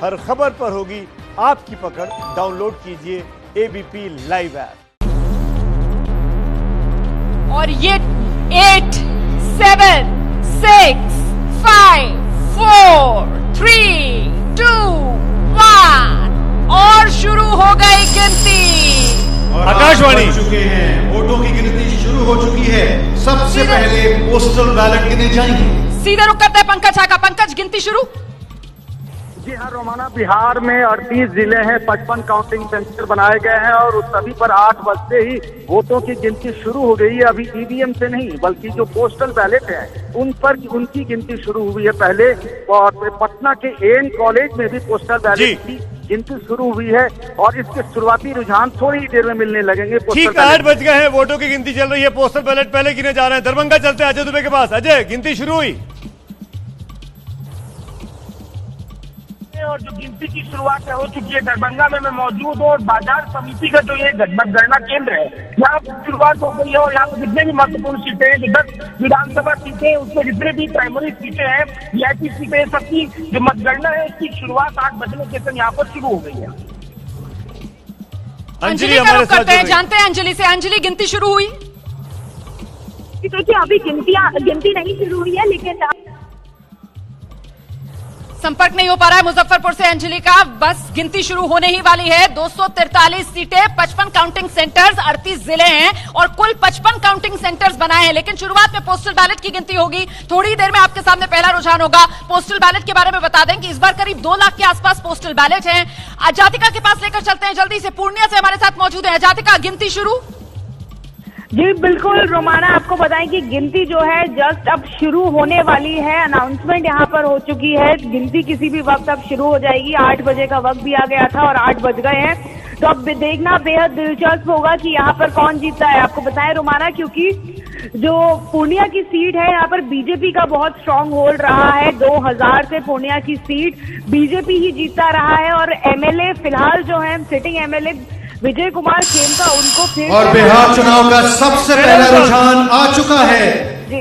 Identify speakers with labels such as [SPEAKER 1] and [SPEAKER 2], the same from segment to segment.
[SPEAKER 1] हर खबर पर होगी आपकी पकड़। डाउनलोड कीजिए एबीपी लाइव ऐप।
[SPEAKER 2] और ये 8, 7, 6, 5, 4, 3, 2, 1 और शुरू हो गई गिनती।
[SPEAKER 3] और
[SPEAKER 1] आकाशवाणी
[SPEAKER 3] बढ़ चुके हैं, वोटों की गिनती शुरू हो चुकी है। सबसे पहले पोस्टल बैलेट गिने जाएंगे।
[SPEAKER 2] सीधे रुक करते हैं पंकज झा का। पंकज, गिनती शुरू।
[SPEAKER 4] जी हाँ रोमाना, बिहार में 38 जिले हैं, 55 काउंटिंग सेंटर बनाए गए हैं और उस सभी पर 8 बजते ही वोटों की गिनती शुरू हो गई है। अभी ईवीएम से नहीं बल्कि जो पोस्टल बैलेट है उन पर उनकी गिनती शुरू हुई है पहले। और पटना के एन कॉलेज में भी पोस्टल बैलेट की गिनती शुरू हुई है और इसके शुरुआती रुझान थोड़ी देर में मिलने लगेंगे।
[SPEAKER 1] ठीक 8 बज गए हैं, वोटों की गिनती चल रही है। पोस्टल बैलेट पहले गिने जा रहे हैं। दरभंगा चलते हैं अजय दुबे के पास। अजय, गिनती शुरू हुई
[SPEAKER 5] और जो गिनती की शुरुआत हो चुकी है। दरभंगा में मैं मौजूद हूँ और बाजार समिति का जो ये मतगणना केंद्र है यहाँ शुरुआत हो गई है। और यहाँ पर जितने भी महत्वपूर्ण सीटें हैं, जो 10 विधानसभा सीटें हैं, उसमें जितने भी प्राइमरी सीटें हैं, वीआईपी सीटें, सबकी जो मतगणना है इसकी शुरुआत 8 बजने के समय यहाँ पर शुरू हो गई है।
[SPEAKER 2] अंजलि का रुख करते हैं, जानते हैं अंजलि से। अंजलि, गिनती शुरू हुई?
[SPEAKER 6] देखिए, अभी गिनती नहीं शुरू हुई है, लेकिन
[SPEAKER 2] संपर्क नहीं हो पा रहा है मुजफ्फरपुर से अंजलि का। बस गिनती शुरू होने ही वाली है। 243 सीटें, 55 काउंटिंग सेंटर्स, 38 जिले हैं और कुल 55 काउंटिंग सेंटर्स बनाए हैं। लेकिन शुरुआत में पोस्टल बैलेट की गिनती होगी। थोड़ी देर में आपके सामने पहला रुझान होगा। पोस्टल बैलेट के बारे में बता दें कि इस बार करीब 2 लाख के आसपास पोस्टल बैलेट हैं। जातिका के पास लेकर चलते हैं जल्दी से। पूर्णिया से हमारे साथ मौजूद है जातिका। गिनती शुरू?
[SPEAKER 6] जी बिल्कुल रोमाना, आपको बताएं कि गिनती जो है जस्ट अब शुरू होने वाली है। अनाउंसमेंट यहाँ पर हो चुकी है। गिनती किसी भी वक्त अब शुरू हो जाएगी। 8 बजे का वक्त भी आ गया था और 8 बज गए हैं। तो अब देखना बेहद दिलचस्प होगा कि यहाँ पर कौन जीतता है। आपको बताएं रोमाना, क्योंकि जो पूर्णिया की सीट है यहाँ पर बीजेपी का बहुत स्ट्रांग होल्ड रहा है। 2000 से पूर्णिया की सीट बीजेपी ही जीतता रहा है और एमएलए फिलहाल जो है सिटिंग एमएलए विजय कुमार खेमका, उनको फिर
[SPEAKER 3] और बिहार चुनाव का सबसे पहला रुझान आ चुका है।
[SPEAKER 6] जी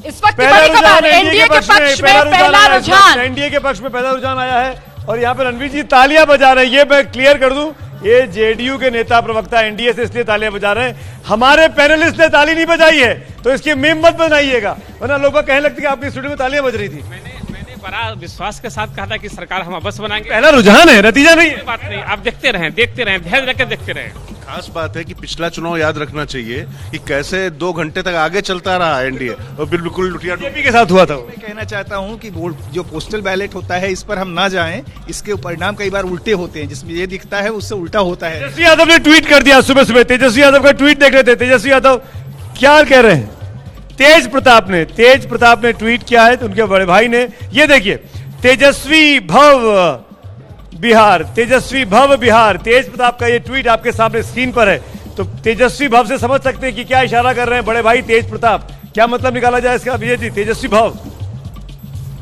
[SPEAKER 2] इस वक्त की बड़ी खबर, एनडीए के पक्ष में पहला रुझान।
[SPEAKER 1] एनडीए के पक्ष में पहला रुझान आया है और यहाँ पर रणवीर जी तालियां बजा रहे हैं। ये मैं क्लियर कर दूं, ये जेडीयू के नेता प्रवक्ता एनडीए से इसलिए तालियां बजा रहे हैं। हमारे पैनलिस्ट ने ताली नहीं बजाई है तो इसकी मीम मत बनाइएगा, वरना लोग कहने लगते कि आपकी स्टूडियो में तालियां बज रही थी।
[SPEAKER 7] मैंने बड़ा विश्वास के साथ कहा था कि सरकार हम बस बनाएंगे।
[SPEAKER 1] पहला रुझान है, नतीजा नहीं है।
[SPEAKER 7] बात नहीं, आप देखते रहें, धैर्य रखकर देखते रहें।
[SPEAKER 8] खास बात है कि पिछला चुनाव याद रखना चाहिए कि कैसे 2 घंटे तक आगे चलता रहा एनडीए और बिल्कुल लुटिया
[SPEAKER 1] बीजेपी के साथ हुआ था।
[SPEAKER 9] मैं कहना चाहता हूं कि जो पोस्टल बैलेट होता है इस पर हम ना जाएं। इसके परिणाम कई बार उल्टे होते हैं, जिसमें ये दिखता है उससे उल्टा होता है।
[SPEAKER 1] तेजस्वी यादव ने ट्वीट कर दिया सुबह सुबह। तेजस्वी यादव का ट्वीट देख रहे थे। तेजस्वी यादव क्या कह रहे हैं? तेज प्रताप ने ट्वीट किया है तो उनके बड़े भाई ने। ये देखिए, तेजस्वी भव बिहार, तेजस्वी भव बिहार। तेज प्रताप का ये ट्वीट आपके सामने स्क्रीन पर है। तो तेजस्वी भव से समझ सकते हैं कि क्या इशारा कर रहे हैं बड़े भाई तेज प्रताप। क्या मतलब निकाला जाए इसका विजय जी? तेजस्वी भव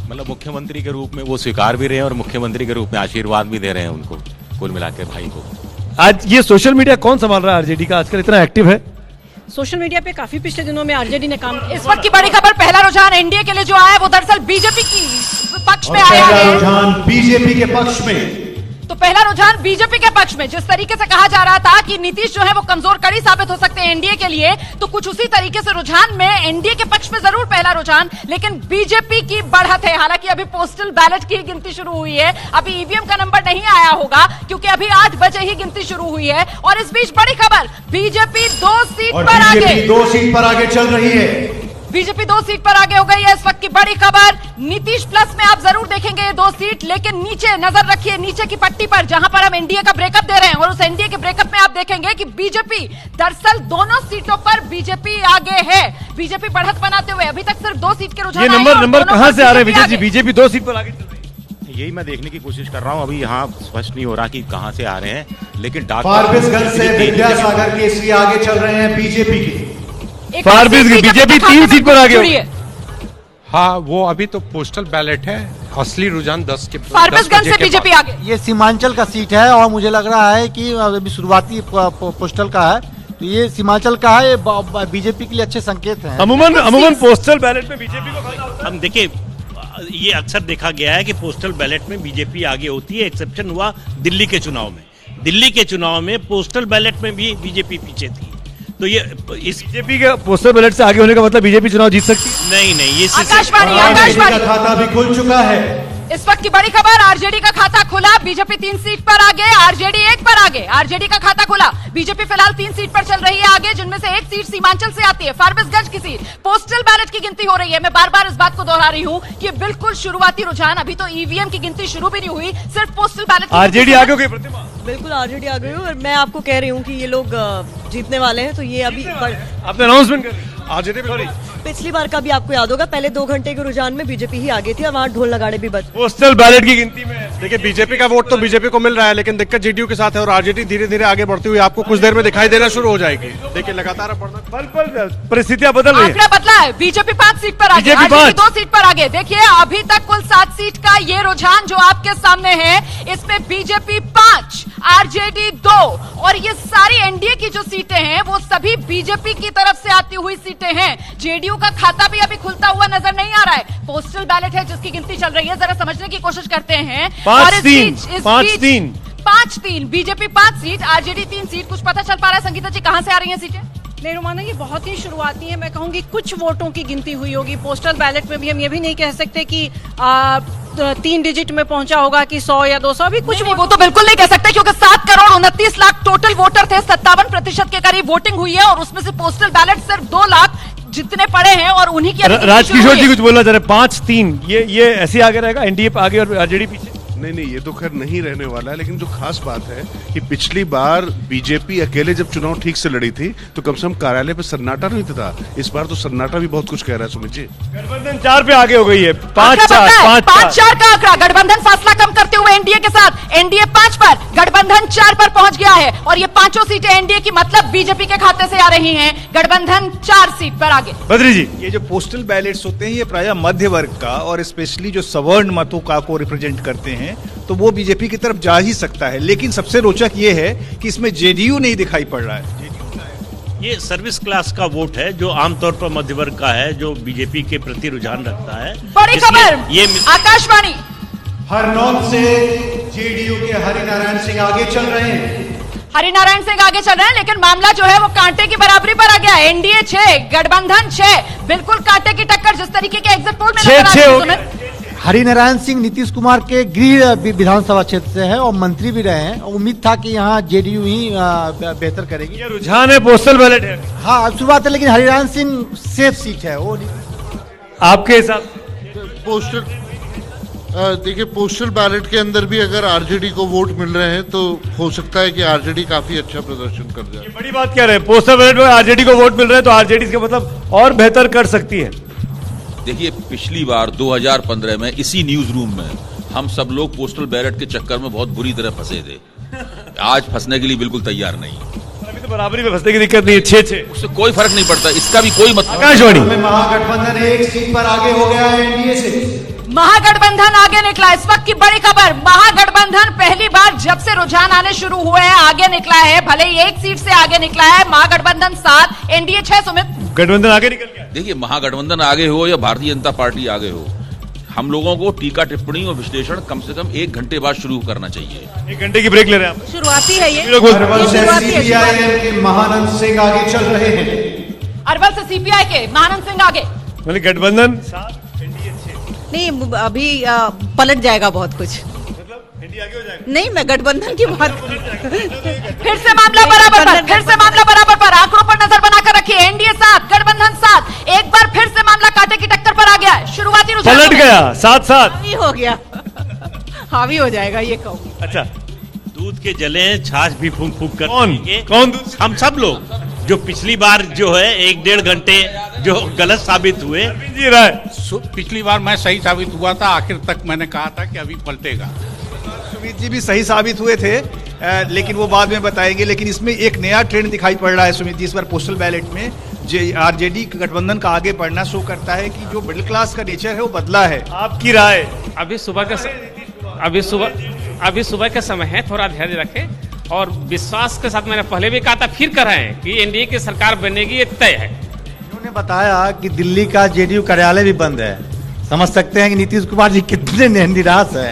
[SPEAKER 10] मतलब मुख्यमंत्री के रूप में वो स्वीकार भी रहे हैं और मुख्यमंत्री के रूप में आशीर्वाद भी दे रहे हैं उनको, कुल मिलाकर भाई को।
[SPEAKER 1] आज ये सोशल मीडिया कौन संभाल रहा है आरजेडी का, आजकल इतना एक्टिव है?
[SPEAKER 11] सोशल मीडिया पे काफी पिछले दिनों में आरजेडी ने काम किया।
[SPEAKER 2] इस वक्त की बड़ी खबर, पहला रुझान एनडीए के लिए जो आया है वो दरअसल बीजेपी की पक्ष में आया है।
[SPEAKER 3] पहला रुझान बीजेपी के पक्ष में।
[SPEAKER 2] तो पहला रुझान बीजेपी के पक्ष में। जिस तरीके से कहा जा रहा था कि नीतीश जो है वो कमजोर कड़ी साबित हो सकते हैं एनडीए के लिए, तो कुछ उसी तरीके से रुझान में एनडीए के पक्ष में जरूर पहला रुझान, लेकिन बीजेपी की बढ़त है। हालांकि अभी पोस्टल बैलेट की गिनती शुरू हुई है, अभी ईवीएम का नंबर नहीं आया होगा क्योंकि अभी 8 बजे ही गिनती शुरू हुई है। और इस बीच बड़ी खबर, बीजेपी 2 सीट पर आगे।
[SPEAKER 3] 2 सीट पर आगे चल रही है।
[SPEAKER 2] बीजेपी 2 सीट पर आगे हो गई है। इस वक्त की बड़ी खबर, नीतीश प्लस में आप जरूर देखेंगे ये 2 सीट, लेकिन नीचे नजर रखिए, नीचे की पट्टी पर जहां पर हम एनडीए का ब्रेकअप दे रहे हैं और उस एनडीए के ब्रेकअप में आप देखेंगे कि बीजेपी दरअसल दोनों सीटों पर बीजेपी आगे है। बीजेपी बढ़त बनाते हुए अभी तक सिर्फ 2 सीट के रुझान।
[SPEAKER 1] ये नंबर कहां से आ रहे हैं विजय जी? बीजेपी 2 सीट पर आगे चल रही है।
[SPEAKER 10] यही मैं देखने की कोशिश कर रहा हूं। अभी यहाँ स्पष्ट नहीं हो रहा कि कहां से आ रहे हैं, लेकिन
[SPEAKER 3] फारबिसगंज से विद्यासागर केसरी आगे चल रहे हैं बीजेपी के।
[SPEAKER 1] फारबिसगंज बीजेपी 3 सीट पर आगे है।
[SPEAKER 12] हाँ, वो अभी तो पोस्टल बैलेट है। असली रुझान 10 के
[SPEAKER 2] फारबिसगंज से बीजेपी आगे।
[SPEAKER 13] ये सीमांचल का सीट है और मुझे लग रहा है कि अभी शुरुआती पोस्टल का है, तो ये सीमांचल का है। बीजेपी के लिए अच्छे संकेत हैं।
[SPEAKER 1] अमूमन पोस्टल बैलेट में बीजेपी को
[SPEAKER 10] हम देखिए
[SPEAKER 14] ये अक्सर देखा गया है कि पोस्टल बैलेट में बीजेपी आगे होती है। एक्सेप्शन हुआ दिल्ली के चुनाव में। दिल्ली के चुनाव में पोस्टल बैलेट में भी बीजेपी पीछे थी। तो ये इस
[SPEAKER 1] बीजेपी के पोस्टल बैलेट से आगे होने का मतलब बीजेपी चुनाव जीत सकती है?
[SPEAKER 14] नहीं, ये
[SPEAKER 2] आकाशवाणी
[SPEAKER 3] का खाता भी खुल चुका है।
[SPEAKER 2] इस वक्त की बड़ी खबर, आरजेडी का खाता खुला, बीजेपी 3 सीट पर आगे, आरजेडी 1 पर आगे। आरजेडी का खाता खुला, बीजेपी फिलहाल 3 सीट पर चल रही है आगे, जिनमें से 1 सीट सीमांचल से आती है, फारबिसगंज की सीट। पोस्टल बैलेट की गिनती हो रही है। मैं बार बार इस बात को दोहरा रही हूं कि बिल्कुल शुरुआती रुझान, अभी तो ईवीएम की गिनती शुरू भी नहीं हुई, सिर्फ पोस्टल बैलेट।
[SPEAKER 1] आरजेडी आगे हो गई प्रतिमा?
[SPEAKER 11] बिल्कुल आरजेडी आ गई और मैं आपको कह रही हूँ कि ये लोग जीतने वाले हैं। तो ये अभी
[SPEAKER 1] आपने अनाउंसमेंट कर आरजेडी सॉरी
[SPEAKER 11] पिछली बार का भी आपको याद होगा, पहले 2 घंटे के रुझान में बीजेपी ही आगे थी और वहाँ ढोल नगाड़े भी बज।
[SPEAKER 1] पोस्टल बैलेट की गिनती में
[SPEAKER 12] देखिए बीजेपी का वोट तो बीजेपी को मिल रहा है, लेकिन दिक्कत जेडीयू के साथ है और आरजेडी धीरे धीरे आगे बढ़ती हुई आपको कुछ देर में दिखाई देना शुरू हो जाएगी। देखिए लगातार
[SPEAKER 1] परिस्थितियां बदल रही है।
[SPEAKER 2] आंकड़ा बदला है, बीजेपी 5 सीट पर आगे, आरजेडी 2 सीट पर आगे। देखिए अभी तक कुल 7 सीट का ये रुझान जो आपके सामने है, इसमें बीजेपी 5, आरजेडी 2 और ये सारी एनडीए की जो सीटें हैं वो सभी बीजेपी की तरफ से आती हुई सीटें हैं। जेडीयू का खाता भी अभी खुलता हुआ नजर नहीं आ रहा है। पोस्टल बैलेट है जिसकी गिनती चल रही है, जरा समझने की कोशिश करते हैं। 5-3 बीजेपी 5 सीट, आरजेडी 3 सीट। कुछ पता चल पा रहा है संगीता जी, कहां से आ रही हैं सीटें?
[SPEAKER 11] नहीं रोमाना, ये बहुत ही शुरुआती है। मैं कहूंगी कुछ वोटों की गिनती हुई होगी। पोस्टल बैलेट में भी हम ये भी नहीं कह सकते कि 3 डिजिट में पहुंचा होगा कि 100 या 200। अभी कुछ
[SPEAKER 2] वो तो बिल्कुल नहीं कह सकते, क्योंकि 7 करोड़ 29 लाख टोटल वोटर थे, 57% के करीब वोटिंग हुई है और उसमें से पोस्टल बैलेट सिर्फ 2 लाख जितने पड़े हैं और उन्हीं की।
[SPEAKER 1] राजकिशोर जी कुछ बोलना चाह रहे। 5-3 ये ऐसे आगे रहेगा, एनडीए आगे और आरजेडी पीछे?
[SPEAKER 8] नहीं, ये तो खैर नहीं रहने वाला है, लेकिन जो खास बात है कि पिछली बार बीजेपी अकेले जब चुनाव ठीक से लड़ी थी तो कम से कम कार्यालय पे सन्नाटा नहीं था। इस बार तो सन्नाटा भी बहुत कुछ कह रहा है। सुमित जी,
[SPEAKER 1] गठबंधन 4 पे आगे हो गई है।
[SPEAKER 2] 5-4 का आंकड़ा, गठबंधन फासला कम करते हुए एनडीए के साथ, एनडीए 5 पर, गठबंधन 4 पर पहुंच गया है और ये 5 सीटें एनडीए की मतलब बीजेपी के खाते से आ रही हैं। गठबंधन 4 सीट पर आगे।
[SPEAKER 1] बद्री जी,
[SPEAKER 9] ये जो पोस्टल बैलेट्स होते हैं ये प्रायः मध्य वर्ग का और स्पेशली जो सवर्ण मतों को रिप्रेजेंट करते हैं, तो वो बीजेपी की तरफ जा ही सकता है। लेकिन सबसे रोचक ये है कि इसमें जेडीयू नहीं दिखाई पड़ रहा है।
[SPEAKER 14] ये सर्विस क्लास का वोट है जो आमतौर पर मध्य वर्ग का है, जो बीजेपी के प्रति रुझान रखता है।
[SPEAKER 2] बड़ी खबर, ये आकाशवाणी
[SPEAKER 3] हरनौत से जेडीयू के हरिनारायण सिंह आगे चल रहे हैं।
[SPEAKER 2] हरिनारायण सिंह आगे चल रहे हैं, लेकिन मामला जो है वो कांटे की बराबरी पर आ गया। एनडीए 6, गठबंधन 6, बिल्कुल कांटे की टक्कर जिस तरीके के एग्जिट पोल में नजर आ रही है।
[SPEAKER 13] हरिनारायण सिंह नीतीश कुमार के गृह विधानसभा क्षेत्र से है और मंत्री भी रहे हैं। उम्मीद था कि यहाँ जेडीयू ही बेहतर करेगी।
[SPEAKER 1] ये रुझान है, पोस्टल बैलेट है।
[SPEAKER 13] हाँ शुरुआत है, लेकिन हरिनारायण सिंह सेफ सीट है वो।
[SPEAKER 1] आपके हिसाब
[SPEAKER 15] पोस्टल देखिए, पोस्टल बैलेट के अंदर भी अगर आरजेडी को वोट मिल रहे हैं तो हो सकता है कि आरजेडी काफी अच्छा प्रदर्शन कर जाए।
[SPEAKER 1] बड़ी बात कह रहे हैं, पोस्टल बैलेट में आरजेडी को वोट मिल रहे हैं तो आरजेडी इसका मतलब और बेहतर कर सकती है।
[SPEAKER 16] देखिए पिछली बार 2015 में इसी न्यूज रूम में हम सब लोग पोस्टल बैलेट के चक्कर में बहुत बुरी तरह फंसे थे। आज फंसने के लिए बिल्कुल तैयार नहीं।
[SPEAKER 1] अभी तो बराबरी में फंसने की दिक्कत नहीं है। 6-6
[SPEAKER 16] उससे कोई फर्क नहीं पड़ता, इसका भी कोई मतलब।
[SPEAKER 1] आकाशवाणी
[SPEAKER 3] में महागठबंधन 1 सीट पर आगे हो गया है एनडीए से।
[SPEAKER 2] महागठबंधन आगे निकला। इस वक्त की बड़ी खबर, महागठबंधन पहली बार जब से रुझान आने शुरू हुए हैं आगे निकला है। भले ही 1 सीट से आगे निकला है। महागठबंधन 7, एनडीए 6। सुमित,
[SPEAKER 1] गठबंधन आगे निकल गया।
[SPEAKER 16] देखिए महागठबंधन आगे हो या भारतीय जनता पार्टी आगे हो, हम लोगों को टीका टिप्पणी और विश्लेषण कम से कम 1 घंटे बाद शुरू करना चाहिए।
[SPEAKER 1] 1 घंटे की ब्रेक ले रहे हैं आप।
[SPEAKER 11] शुरुआती है ये।
[SPEAKER 3] अरवल से सीपीआई के महानंद सिंह आगे चल रहे हैं।
[SPEAKER 2] अरवल से सीपीआई के महानंद सिंह आगे।
[SPEAKER 1] मतलब गठबंधन 7, एनडीए 6।
[SPEAKER 11] नहीं अभी पलट जाएगा बहुत कुछ।
[SPEAKER 1] एनडीए आगे हो जाएगा।
[SPEAKER 11] नहीं, मैं गठबंधन की बात
[SPEAKER 2] फिर से मामला बराबर पर, फिर से मामला बराबर पर। आंकड़ों पर नजर बनाकर रखिए। एनडीए 7, गठबंधन 7। एक बार फिर से मामला कांटे की टक्कर पर आ गया है। शुरुआती रुझान
[SPEAKER 1] पलट गया। 7-7
[SPEAKER 11] हावी हो गया। हावी हो जाएगा ये कहूँ।
[SPEAKER 14] अच्छा, दूध के जले छाछ भी फूंक फूंक कर।
[SPEAKER 1] कौन?
[SPEAKER 14] हम सब लोग जो पिछली बार जो है 1-1.5 घंटे जो गलत साबित हुए।
[SPEAKER 1] जी रहा है,
[SPEAKER 12] पिछली बार मैं सही साबित हुआ था, आखिर तक मैंने कहा था कि अभी पलटेगा।
[SPEAKER 9] सुमित जी भी सही साबित हुए थे, लेकिन वो बाद में बताएंगे। लेकिन इसमें एक नया ट्रेंड दिखाई पड़ रहा है सुमित जी। इस बार पोस्टल बैलेट में आरजेडी गठबंधन का आगे बढ़ना शो करता है कि जो मिडिल क्लास का नेचर है वो बदला है।
[SPEAKER 1] आपकी राय?
[SPEAKER 7] अभी सुबह का समय है, थोड़ा धैर्य रखें और विश्वास के साथ। मैंने पहले भी कहा था, फिर कह रहे हैं कि एनडीए की सरकार बनेगी, ये तय है।
[SPEAKER 13] उन्होंने बताया कि दिल्ली का जेडीयू कार्यालय भी बंद है, समझ सकते हैं कि नीतीश कुमार जी कितने निराश है।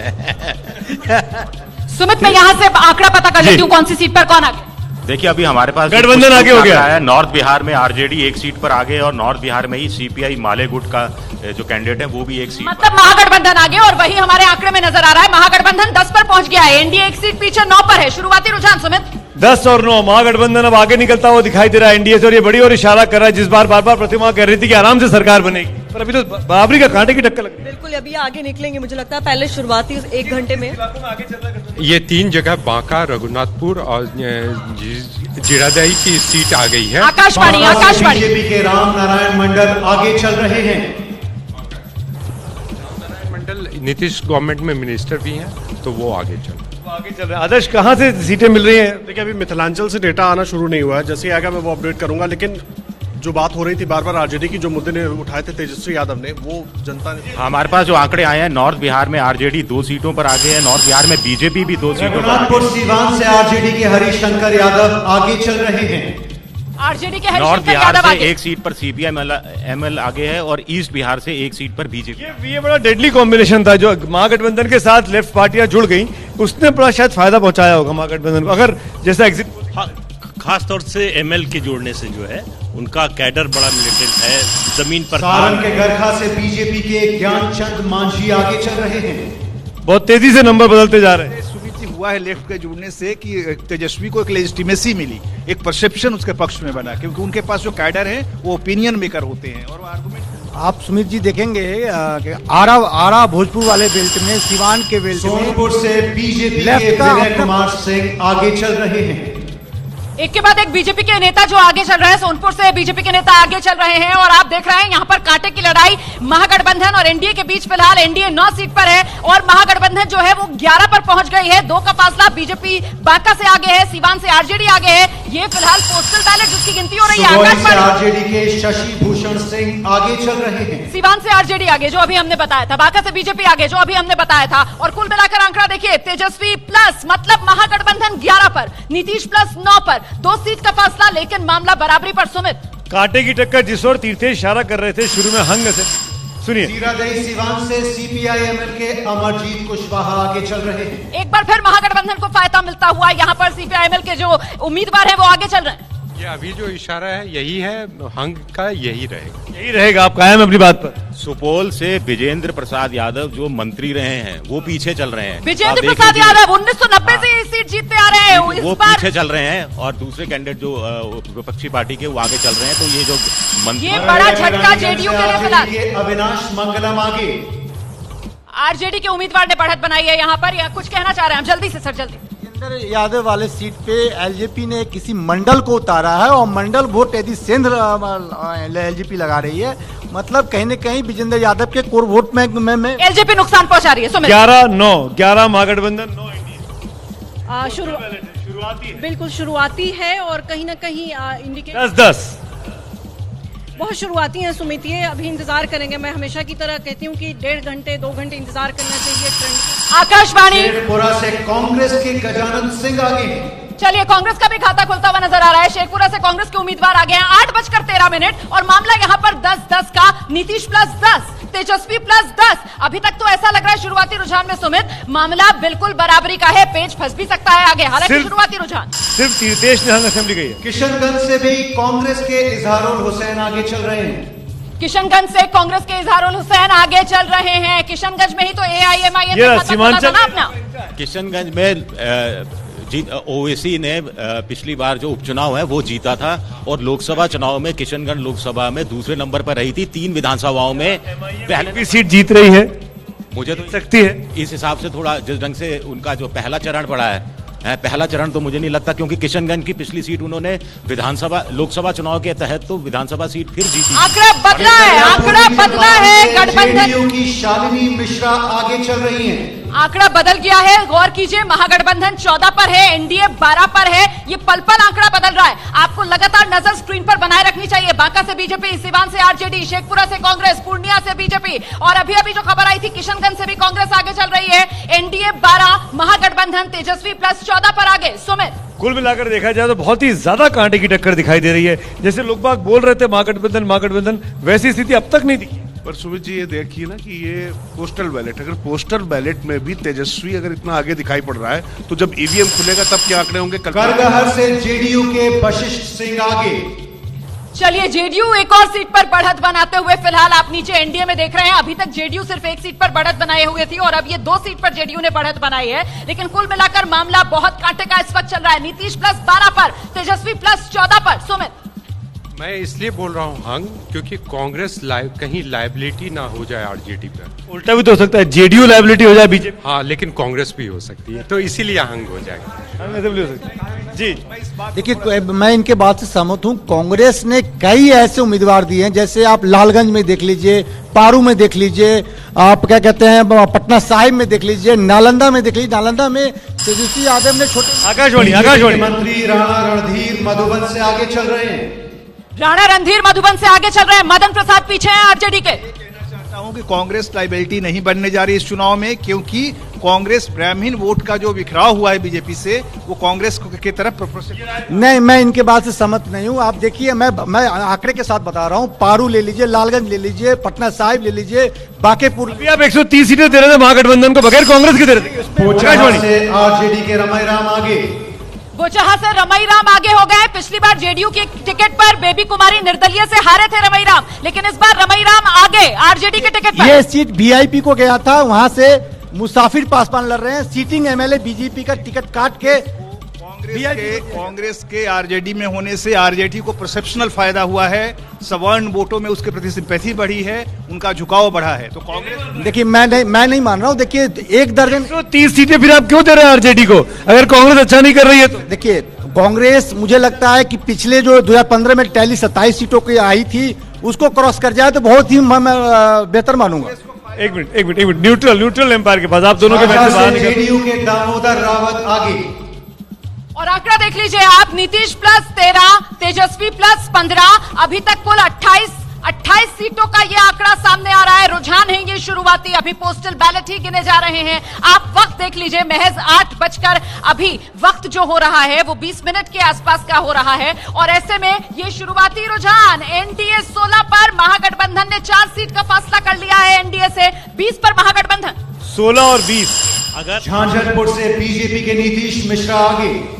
[SPEAKER 2] सुमित, मैं यहाँ से आंकड़ा पता कर लेती हूँ कौन सी सीट पर कौन आगे।
[SPEAKER 10] देखिए अभी हमारे पास
[SPEAKER 1] गठबंधन आगे हो गया
[SPEAKER 10] है। नॉर्थ बिहार में आरजेडी एक सीट पर आगे और नॉर्थ बिहार में ही सीपीआई मालेगुट का जो कैंडिडेट है वो भी एक सीट
[SPEAKER 2] मतलब महागठबंधन आगे, और वही हमारे आंकड़े में नजर आ रहा है महागठबंधन 10 पर पहुंच गया है, एनडीए एक सीट पीछे 9 पर है। शुरुआती रुझान सुमित
[SPEAKER 1] 10 और 9, महागठबंधन अब आगे निकलता हुआ दिखाई दे रहा है एनडीए से, और ये बड़ी और इशारा कर रहा है जिस बार बार प्रतिमा कह रही थी कि आराम से सरकार बनेगी, पर अभी तो बराबरी का कांटे की टक्कर लग रही है।
[SPEAKER 17] बिल्कुल अभी आगे निकलेंगे, मुझे लगता है पहले शुरुआती 1 घंटे में
[SPEAKER 18] ये 3 जगह बांका, रघुनाथपुर और जीरादेई की सीट आ गई है।
[SPEAKER 2] आकाशवाणी
[SPEAKER 3] बीजेपी के राम नारायण मंडल आगे चल रहे हैं।
[SPEAKER 18] मंडल नीतीश गवर्नमेंट में मिनिस्टर भी हैं, तो वो आगे चल
[SPEAKER 1] रहे हैं। आदर्श, कहाँ से सीटें मिल रही हैं?
[SPEAKER 12] देखिए अभी मिथिलांचल से डेटा आना शुरू नहीं हुआ है, जैसे ही आएगा मैं वो अपडेट करूंगा। लेकिन जो बात हो रही थी बार बार आरजेडी की, जो मुद्दे ने उठाए थे तेजस्वी यादव ने, वो जनता ने
[SPEAKER 10] हमारे पास जो आंकड़े आए हैं, नॉर्थ बिहार में आरजेडी 2 सीटों पर आगे है, नॉर्थ बिहार में बीजेपी भी 2 सीटों पर
[SPEAKER 3] रघुनाथपुर सीवान से आरजेडी के हरिशंकर यादव आगे चल रहे हैं।
[SPEAKER 2] आरजेडी के
[SPEAKER 10] नॉर्थ
[SPEAKER 2] हरिशंकर
[SPEAKER 10] बिहार
[SPEAKER 2] यादव
[SPEAKER 10] से
[SPEAKER 2] आगे।
[SPEAKER 10] एक सीट पर सीपीआई-एमएल आगे है और ईस्ट बिहार से एक सीट पर बीजेपी।
[SPEAKER 1] ये बड़ा डेडली कॉम्बिनेशन था जो महागठबंधन के साथ लेफ्ट पार्टियां जुड़ गई, उसने बड़ा शायद फायदा पहुंचाया होगा महागठबंधन को, अगर जैसा एग्जिट।
[SPEAKER 14] खास तौर से एमएल के जोड़ने से जो है उनका कैडर बड़ा मिलिटेंट है, जमीन पर
[SPEAKER 3] सारण के गरखा से बीजेपी के ज्ञानचंद मांझी आगे चल रहे हैं।
[SPEAKER 1] बहुत तेजी से नंबर बदलते जा रहे हैं।
[SPEAKER 9] हुआ है लेफ्ट के जुड़ने से कि तेजस्वी को एक लेजिटिमेसी मिली, एक परसेप्शन उसके पक्ष में बना, क्योंकि उनके पास जो कैडर है वो ओपिनियन मेकर होते हैं और वो आर्गुमेंट।
[SPEAKER 13] आप सुमित जी देखेंगे कि आरा भोजपुर वाले बेल्ट में, सिवान के बेल्ट में,
[SPEAKER 3] सोनपुर से बीजेपी के विनय कुमार सिंह आगे चल रहे हैं।
[SPEAKER 2] एक के बाद एक बीजेपी के नेता जो आगे चल रहे हैं। सोनपुर से बीजेपी के नेता आगे चल रहे हैं और आप देख रहे हैं यहाँ पर कांटे की लड़ाई महागठबंधन और एनडीए के बीच। फिलहाल एनडीए 9 सीट पर है और महागठबंधन जो है वो 11 पर पहुंच गई है। 2 का फासला बीजेपी बांका से आगे है, सीवान से आरजेडी आगे है। ये फिलहाल पोस्टल बैलेट जिसकी गिनती हो रही है। आकाशवाणी
[SPEAKER 3] आरजेडी के शशि भूषण सिंह आगे चल रहे हैं।
[SPEAKER 2] सीवान से आरजेडी आगे जो अभी हमने बताया था, बांका से बीजेपी आगे जो अभी हमने बताया था। और कुल मिलाकर आंकड़ा देखिए, तेजस्वी प्लस मतलब महागठबंधन 11 पर, नीतीश प्लस 9 पर, 2 सीट का फासला, लेकिन मामला बराबरी पर। सुमित,
[SPEAKER 1] कांटे की टक्कर जिस ओर तीर्थेश इशारा कर रहे थे शुरू में हंग से, सुनिए।
[SPEAKER 3] जीरादेई सीवान से सीपीआई-एमएल के अमरजीत कुशवाहा आगे चल रहे हैं।
[SPEAKER 2] एक बार फिर महागठबंधन को फायदा मिलता हुआ यहाँ पर सीपीआई-एमएल के जो उम्मीदवार है वो आगे चल रहे हैं।
[SPEAKER 18] ये अभी जो इशारा है यही है, हंग का यही
[SPEAKER 1] रहेगा। आप कायम अपनी बात पर।
[SPEAKER 10] सुपौल से विजेंद्र प्रसाद यादव जो मंत्री रहे हैं वो पीछे चल रहे हैं।
[SPEAKER 2] विजेंद्र प्रसाद यादव 1990 से ये सीट जीतते आ रहे हैं,
[SPEAKER 10] वो पीछे चल रहे हैं और दूसरे कैंडिडेट जो विपक्षी पार्टी के वो आगे चल रहे हैं। तो ये जो
[SPEAKER 2] ये बड़ा झटका जेडीयू के लिए फिलहाल।
[SPEAKER 3] अविनाश मंगलम आगे।
[SPEAKER 2] आरजेडी के उम्मीदवार ने बढ़त बनाई है यहाँ पर, या कुछ कहना चाह रहे हैं हम? जल्दी से सर, जल्दी।
[SPEAKER 13] यादव वाले सीट पे एलजेपी ने किसी मंडल को उतारा है और मंडल वोट यदि सेंध एलजेपी लगा रही है, मतलब कहीं न कहीं विजेंद्र यादव के कोर वोट में
[SPEAKER 2] एलजेपी नुकसान पहुंचा रही है।
[SPEAKER 1] 11 महागठबंधन, 9
[SPEAKER 11] शुरुआती बिल्कुल शुरुआती है और कहीं ना कहीं इंडिकेट
[SPEAKER 1] 10-10
[SPEAKER 11] बहुत शुरुआती है। सुमित, ये अभी इंतजार करेंगे। मैं हमेशा की तरह कहती हूँ कि 1.5 घंटे 2 घंटे इंतजार करना चाहिए ट्रेंड।
[SPEAKER 2] आकाशवाणी
[SPEAKER 3] शेखपुरा से कांग्रेस के गजानन सिंह आगे।
[SPEAKER 2] चलिए, कांग्रेस का भी खाता खुलता हुआ नजर आ रहा है। शेखपुरा से कांग्रेस के उम्मीदवार आगे हैं। 8:13 और मामला यहाँ पर 10-10 का। नीतीश प्लस 10, तेजस्वी प्लस 10। अभी तक तो ऐसा लग रहा है शुरुआती रुझान में सुमित मामला बिल्कुल बराबरी का है, पेच फंस भी सकता है आगे। हालांकि शुरुआती रुझान
[SPEAKER 1] सिर्फ तीर्थेश ने असेंबली गई है।
[SPEAKER 3] किशनगंज से भी कांग्रेस के इजहारुल हुसैन आगे चल रहे हैं।
[SPEAKER 2] किशनगंज से कांग्रेस के इजहारुल हुसैन आगे चल रहे हैं। किशनगंज में ही तो
[SPEAKER 10] एआईएमआईएम अपना किशनगंज में ओवैसी ने पिछली बार जो उपचुनाव है वो जीता था और लोकसभा चुनाव में किशनगंज लोकसभा में दूसरे नंबर पर रही थी। 3 विधानसभाओं में
[SPEAKER 1] पहले सीट जीत रही है।
[SPEAKER 10] मुझे तो
[SPEAKER 1] सकती है
[SPEAKER 10] इस हिसाब से थोड़ा जिस ढंग से उनका जो पहला चरण पड़ा है, पहला चरण तो मुझे नहीं लगता, क्योंकि किशनगंज की पिछली सीट उन्होंने विधानसभा लोकसभा चुनाव के तहत तो विधानसभा सीट फिर जीती।
[SPEAKER 2] आंकड़ा बदला है, आंकड़ा बदला है। गठबंधन
[SPEAKER 3] की शालिनी मिश्रा आगे चल रही हैं।
[SPEAKER 2] आंकड़ा बदल गया है, गौर कीजिए। महागठबंधन 14 पर है, एनडीए 12 पर है। ये पल पल आंकड़ा बदल रहा है। आपको लगातार नजर स्क्रीन पर बनाए रखनी चाहिए। बांका से बीजेपी, सीवान से आरजेडी, शेखपुरा से कांग्रेस, पूर्णिया से बीजेपी और अभी अभी जो खबर आई थी किशनगंज से भी कांग्रेस आगे चल रही है। एनडीए 12, महागठबंधन तेजस्वी प्लस 14 पर आगे। सुमित,
[SPEAKER 1] कुल मिलाकर देखा जाए तो बहुत ही ज्यादा कांटे की टक्कर दिखाई दे रही है। जैसे लोग बाग बोल रहे थे महागठबंधन, वैसी स्थिति अब तक नहीं दिखी।
[SPEAKER 8] पर सुमित जी ये देखिए ना कि ये पोस्टल बैलेट, अगर पोस्टल बैलेट में भी तेजस्वी अगर इतना आगे दिखाई पड़ रहा है तो जब ईवीएम खुलेगा तब क्या आंकड़े होंगे?
[SPEAKER 3] करगहर से जेडीयू के वशिष्ठ सिंह आगे।
[SPEAKER 2] चलिए, जेडीयू एक और सीट पर बढ़त बनाते हुए फिलहाल आप नीचे एनडीए में देख रहे हैं। अभी तक जेडीयू सिर्फ एक सीट पर बढ़त बनाए हुए थी और अब ये 2 सीट पर जेडीयू ने बढ़त बनाई है, लेकिन कुल मिलाकर मामला बहुत कांटे का इस वक्त चल रहा है। नीतीश प्लस 12 पर, तेजस्वी प्लस 14 पर। सुमित,
[SPEAKER 18] मैं इसलिए बोल रहा हूँ हंग, क्योंकि कांग्रेस कहीं लायबिलिटी ना हो जाए आरजेडी पर।
[SPEAKER 1] उल्टा भी तो हो सकता है, जेडीयू लायबिलिटी हो जाए बीजेपी।
[SPEAKER 18] हाँ, लेकिन कांग्रेस भी हो सकती है, तो इसीलिए हंग हो जाएगा।
[SPEAKER 1] जी
[SPEAKER 13] देखिए, मैं इनके बात से सहमत हूँ। कांग्रेस ने कई ऐसे उम्मीदवार दिए हैं, जैसे आप लालगंज में देख लीजिए, पारू में देख लीजिए, आप क्या कहते हैं पटना साहिब में देख लीजिए, नालंदा में देख लीजिए। नालंदा में तेजस्वी यादव ने छोटे
[SPEAKER 1] आकाशवाणी
[SPEAKER 3] मंत्री राणा रणधीर मधुबन से आगे चल रहे हैं।
[SPEAKER 2] राणा रणधीर मधुबन से आगे चल रहे हैं। मदन प्रसाद पीछे हैं आरजेडी के।
[SPEAKER 9] चाहता हूं कि कांग्रेस लाइबिलिटी नहीं बनने जा रही इस चुनाव में, क्योंकि कांग्रेस ब्राह्मण वोट का जो बिखराव हुआ है बीजेपी से, वो कांग्रेस की तरफ
[SPEAKER 13] नहीं, मैं इनके बात से सहमत नहीं हूं। आप देखिए, मैं आंकड़े के साथ बता रहा हूं। पारू ले लीजिए, लालगंज ले लीजिए, पटना साहिब ले लीजिए, बांकेपुर।
[SPEAKER 1] अभी आप 130 सीटें दे रहे थे महागठबंधन को, बगैर कांग्रेस के दे रहे थे।
[SPEAKER 3] से आरजेडी के रमईराम आगे।
[SPEAKER 2] बोचहा से रमईराम आगे हो गए। पिछली बार जेडीयू की टिकट पर बेबी कुमारी निर्दलीय से हारे थे रमईराम, लेकिन इस बार रमईराम आगे आरजेडी के टिकट पर।
[SPEAKER 13] ये सीट वीआईपी को गया था, वहां से मुसाफिर पासवान लड़ रहे हैं। सीटिंग एमएलए बीजेपी का टिकट काट के
[SPEAKER 9] कांग्रेस के आरजेडी में होने से आरजेडी को परसेप्शनल फायदा हुआ है। सवर्ण वोटों में उसके प्रति सिंपैथी बढ़ी है, उनका झुकाव बढ़ा है। तो कांग्रेस,
[SPEAKER 13] देखिए, मैं नहीं मान रहा हूँ। देखिए, 1 दर्जन
[SPEAKER 1] 130 सीटें फिर आप क्यों दे रहे हैं आरजेडी को, अगर कांग्रेस अच्छा नहीं कर रही है तो?
[SPEAKER 13] देखिए, कांग्रेस मुझे लगता है कि पिछले जो 2015 में टैली 27 सीटों की आई थी, उसको क्रॉस कर जाए तो बहुत ही बेहतर मानूंगा।
[SPEAKER 1] एक मिनट, न्यूट्रल एम्पायर के पास आप दोनों के मैच से बाहर निकल।
[SPEAKER 3] जेडीयू के दामोदर रावत आगे।
[SPEAKER 2] और आंकड़ा देख लीजिए आप, नीतीश प्लस 13, तेजस्वी प्लस 15, अभी तक कुल 28 सीटों का ये आंकड़ा सामने आ रहा है। रुझान है ये शुरुआती, अभी पोस्टल बैलेट ही गिने जा रहे हैं। आप वक्त देख लीजिए, महज 8 बजकर अभी वक्त जो हो रहा है वो 20 मिनट के आसपास का हो रहा है। और ऐसे में ये शुरुआती रुझान एनडीए 16 पर, महागठबंधन ने 4 सीट का फासला कर लिया है एनडीए से। 20 पर महागठबंधन,
[SPEAKER 1] 16 और 20।
[SPEAKER 14] अगर
[SPEAKER 3] झांझरपुर से बीजेपी के नीतीश मिश्रा आगे।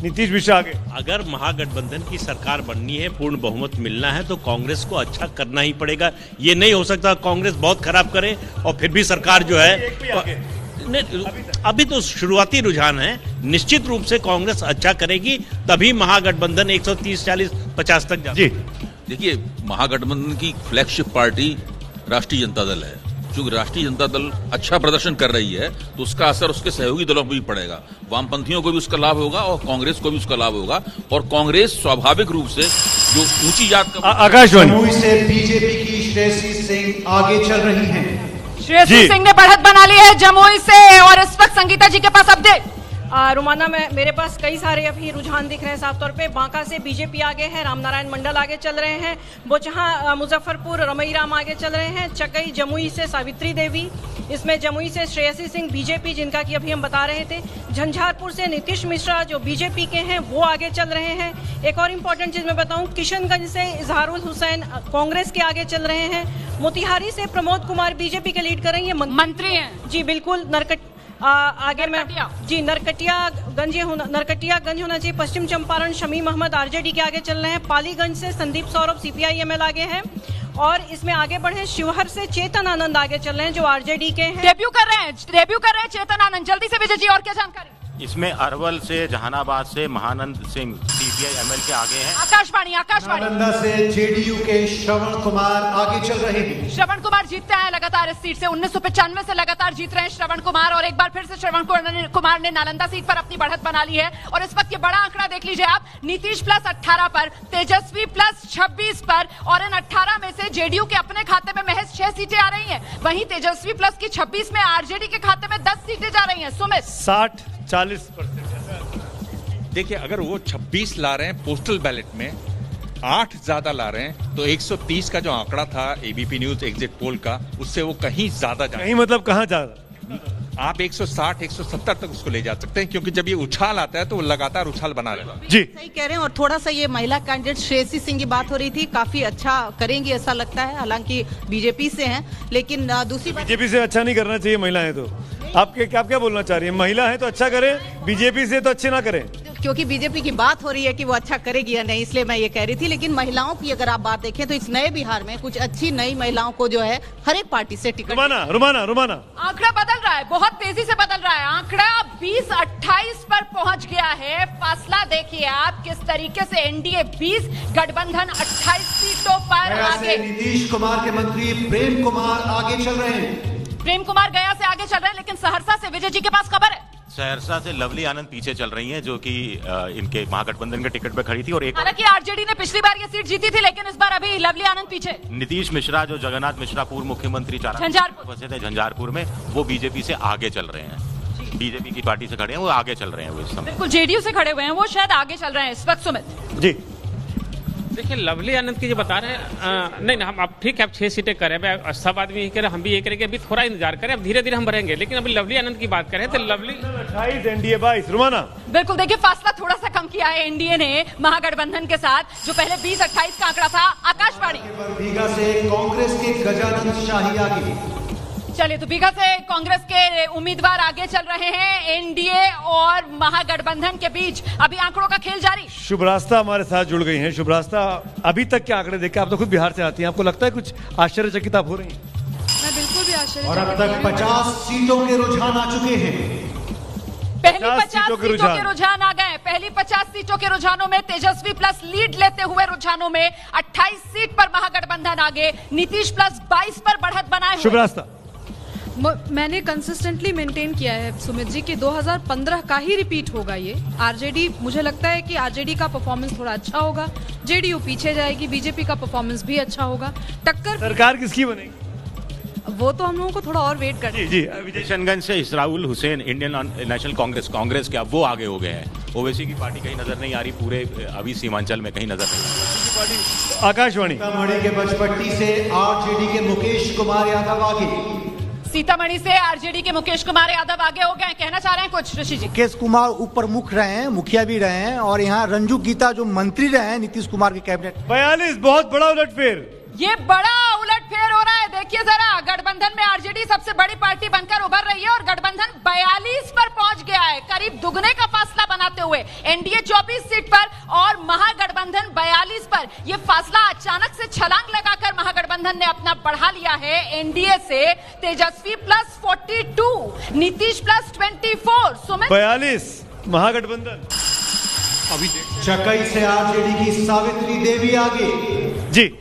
[SPEAKER 1] नीतीश मिश्रा आगे।
[SPEAKER 14] अगर महागठबंधन की सरकार बननी है, पूर्ण बहुमत मिलना है, तो कांग्रेस को अच्छा करना ही पड़ेगा। ये नहीं हो सकता कांग्रेस बहुत खराब करे और फिर भी सरकार जो है अभी तो शुरुआती रुझान है। निश्चित रूप से कांग्रेस अच्छा करेगी, तभी महागठबंधन 130, 40, 50 तक जाए।
[SPEAKER 16] जी देखिए, महागठबंधन की फ्लैगशिप पार्टी राष्ट्रीय जनता दल है। चूंकि राष्ट्रीय जनता दल अच्छा प्रदर्शन कर रही है तो उसका असर उसके सहयोगी दलों पर भी पड़ेगा। वामपंथियों को भी उसका लाभ होगा और कांग्रेस को भी उसका लाभ होगा। और कांग्रेस स्वाभाविक रूप से जो ऊंची जात का
[SPEAKER 1] आकाशवाणी
[SPEAKER 3] से बीजेपी की श्रेयसी सिंह आगे चल रही हैं।
[SPEAKER 2] श्रेयसी सिंह ने बढ़त बना ली है जमुई से। और इस वक्त संगीता जी के पास अपडेट।
[SPEAKER 11] रोमाना में मेरे पास कई सारे अभी रुझान दिख रहे हैं साफ तौर पे। बांका से बीजेपी आगे है, रामनारायण मंडल आगे चल रहे हैं। बोचहा मुजफ्फरपुर रमईराम आगे चल रहे हैं। चकई जमुई से सावित्री देवी, इसमें जमुई से श्रेयसी सिंह बीजेपी, जिनका कि अभी हम बता रहे थे। झंझारपुर से नीतीश मिश्रा जो बीजेपी के हैं वो आगे चल रहे हैं। एक और इम्पोर्टेंट चीज मैं बताऊं, किशनगंज से इजहारुल हुसैन कांग्रेस के आगे चल रहे हैं। मोतिहारी से प्रमोद कुमार बीजेपी के लीड कर रही है, मंत्री हैं जी बिल्कुल। आगे में जी नरकटियागंज होना चाहिए। पश्चिम चंपारण शमीम अहमद आरजेडी के आगे चल रहे हैं। पालीगंज से संदीप सौरभ सीपीआईएमएल आगे है। और इसमें आगे बढ़े शिवहर से चेतन आनंद आगे चल रहे हैं जो आरजेडी के हैं।
[SPEAKER 2] डेब्यू कर रहे हैं चेतन आनंद। जल्दी से विजय जी और क्या जानकारी?
[SPEAKER 10] इसमें अरवल से, जहानाबाद से महानंद सिंह सीपीआईएमएल के आगे हैं।
[SPEAKER 2] आकाशवाणी
[SPEAKER 3] नालंदा से जेडीयू के श्रवण कुमार आगे चल रहे हैं।
[SPEAKER 2] श्रवण कुमार जीतते हैं लगातार इस सीट से। 1995 से लगातार जीत रहे हैं श्रवण कुमार। और एक बार फिर से श्रवण कुमार ने नालंदा सीट पर अपनी बढ़त बना ली है। और इस वक्त ये बड़ा आंकड़ा देख लीजिए आप, नीतीश प्लस 18 पर, तेजस्वी प्लस 26 पर। और इन 18 में से जेडीयू के अपने खाते में महज 6 सीटें आ रही हैं। वहीं तेजस्वी प्लस की 26 में आरजेडी के खाते में 10 सीटें जा रही हैं। सुमित,
[SPEAKER 1] 60-40%।
[SPEAKER 19] देखिए, अगर वो 26 ला रहे हैं पोस्टल बैलेट में, 8 ज्यादा ला रहे हैं, तो 130 का जो आंकड़ा था एबीपी न्यूज एग्जिट पोल का, उससे वो कहीं ज्यादा जा,
[SPEAKER 1] कहीं मतलब कहाँ ज्यादा?
[SPEAKER 19] आप 160 170 तक उसको ले जा सकते हैं, क्योंकि जब ये उछाल आता है तो वो लगातार उछाल बना रहता है।
[SPEAKER 1] जी
[SPEAKER 20] सही कह रहे हैं। और थोड़ा सा ये महिला कैंडिडेट श्रेयसी सिंह की बात हो रही थी, काफी अच्छा करेंगी ऐसा लगता है, हालांकि बीजेपी से हैं, लेकिन दूसरी बात
[SPEAKER 1] बीजेपी से अच्छा नहीं करना चाहिए महिलाएं तो। आप क्या बोलना चाह रही है? महिला है तो अच्छा करें, बीजेपी से तो अच्छे ना करें।
[SPEAKER 20] क्योंकि बीजेपी की बात हो रही है कि वो अच्छा करेगी या नहीं, इसलिए मैं ये कह रही थी। लेकिन महिलाओं की अगर आप बात देखें तो इस नए बिहार में कुछ अच्छी नई महिलाओं को जो है हर एक पार्टी से टिकट।
[SPEAKER 1] रुमाना
[SPEAKER 2] आंकड़ा बदल रहा है, बहुत तेजी से बदल रहा है। आंकड़ा 20-28 पर पहुंच गया है। फासला देखिए आप किस तरीके से, एनडीए 20, गठबंधन 28 सीटों पर आगे।
[SPEAKER 3] नीतीश कुमार के मंत्री प्रेम कुमार आगे चल रहे हैं।
[SPEAKER 2] प्रेम कुमार गया से आगे चल रहे हैं, लेकिन सहरसा से विजय जी के पास खबर है।
[SPEAKER 10] सहरसा से लवली आनंद पीछे चल रही हैं, जो कि इनके महागठबंधन के टिकट पे खड़ी थी। और एक
[SPEAKER 2] हालांकि आरजेडी ने पिछली बार ये सीट जीती थी, लेकिन इस बार अभी लवली आनंद पीछे।
[SPEAKER 10] नीतीश मिश्रा, जो जगन्नाथ मिश्रा पूर्व मुख्यमंत्री
[SPEAKER 2] झंझारपुर
[SPEAKER 10] थे झंझारपुर में, वो बीजेपी से आगे चल रहे हैं। बीजेपी की पार्टी से खड़े हैं, वो आगे चल रहे हैं वो इस समय।
[SPEAKER 2] बिल्कुल जेडीयू से खड़े हुए हैं, वो शायद आगे चल रहे हैं इस वक्त। सुमित
[SPEAKER 1] जी
[SPEAKER 7] देखिए, लवली आनंद की जो बता रहे हैं, नहीं हम अब ठीक है, अब 6 सीटें कर रहे हैं, सब आदमी यही कह रहे हैं, हम भी ये करेंगे, अभी थोड़ा इंतजार करें, अब धीरे धीरे हम बढ़ेंगे। लेकिन अभी लवली आनंद की बात करें तो लवली
[SPEAKER 1] 28 एनडीए 22। रुमाना
[SPEAKER 2] बिल्कुल देखिए, फासला थोड़ा सा कम किया है एनडीए ने महागठबंधन के साथ, जो पहले 20-28 का आंकड़ा था। आकाशवाणी
[SPEAKER 3] बीघा से कांग्रेस के गजानंद शाही आगे।
[SPEAKER 2] चलिए, तो बीघा से कांग्रेस के उम्मीदवार आगे चल रहे हैं। एनडीए और महागठबंधन के बीच अभी आंकड़ों का खेल जारी।
[SPEAKER 1] शुभरास्ता हमारे साथ जुड़ गई हैं। शुभरास्ता, अभी तक के आंकड़े देख के, आप तो खुद बिहार से आती हैं, आपको लगता है कुछ आश्चर्यचकित आप हो रही हैं?
[SPEAKER 20] मैं बिल्कुल भी आश्चर्य।
[SPEAKER 3] और अब तक 50 सीटों के रुझान आ चुके हैं।
[SPEAKER 2] पहली 50 सीटों के रुझान आ गए। पहली 50 सीटों के रुझानों में तेजस्वी प्लस लीड लेते हुए रुझानों में 28 सीट पर महागठबंधन आगे, नीतीश प्लस 22 पर बढ़त बनाए हुए।
[SPEAKER 1] शुभरास्ता,
[SPEAKER 11] मैंने कंसिस्टेंटली मेंटेन किया है सुमित जी कि 2015 का ही रिपीट होगा ये। आरजेडी, मुझे लगता है कि आरजेडी का परफॉर्मेंस थोड़ा अच्छा होगा, जेडीयू पीछे जाएगी, बीजेपी का परफॉर्मेंस भी अच्छा होगा। टक्कर
[SPEAKER 1] सरकार किसकी बनेगी
[SPEAKER 11] वो तो हम लोगों को थोड़ा और वेट करना है।
[SPEAKER 10] जी किशनगंज से इसराउल हुसैन, इंडियन नेशनल कांग्रेस के, अब वो आगे हो गए हैं। ओवैसी की पार्टी कहीं नजर नहीं आ रही, पूरे अभी सीमांचल में कहीं नजर नहीं।
[SPEAKER 1] आकाशवाणी
[SPEAKER 3] सीतामढ़ी के बचपट्टी से आरजेडी के मुकेश कुमार यादव आगे।
[SPEAKER 2] सीतामढ़ी से आरजेडी के मुकेश कुमार यादव आगे हो गए। कहना चाह रहे हैं कुछ ऋषि जी?
[SPEAKER 13] मुकेश कुमार ऊपर मुख रहे हैं, मुखिया भी रहे हैं, और यहाँ रंजू गीता जो मंत्री रहे हैं नीतीश कुमार के कैबिनेट।
[SPEAKER 1] 42, बहुत बड़ा उलटफेर।
[SPEAKER 2] ये बड़ा उलटफेर हो रहा है। देखिए जरा, गठबंधन में आरजेडी सबसे बड़ी पार्टी बनकर उभर रही है और गठबंधन 42 पर पहुंच गया है, करीब दुगने का फासला बनाते हुए। एनडीए 24 सीट पर और महागठबंधन 42 पर। यह फासला अचानक से छलांग लगाकर महागठबंधन ने अपना बढ़ा लिया है। एनडीए से तेजस्वी प्लस 42, नीतीश प्लस 24, सुमित
[SPEAKER 1] 42 महागठबंधन।
[SPEAKER 3] अभी चकई से आरजेडी की सावित्री देवी आगे।
[SPEAKER 1] जी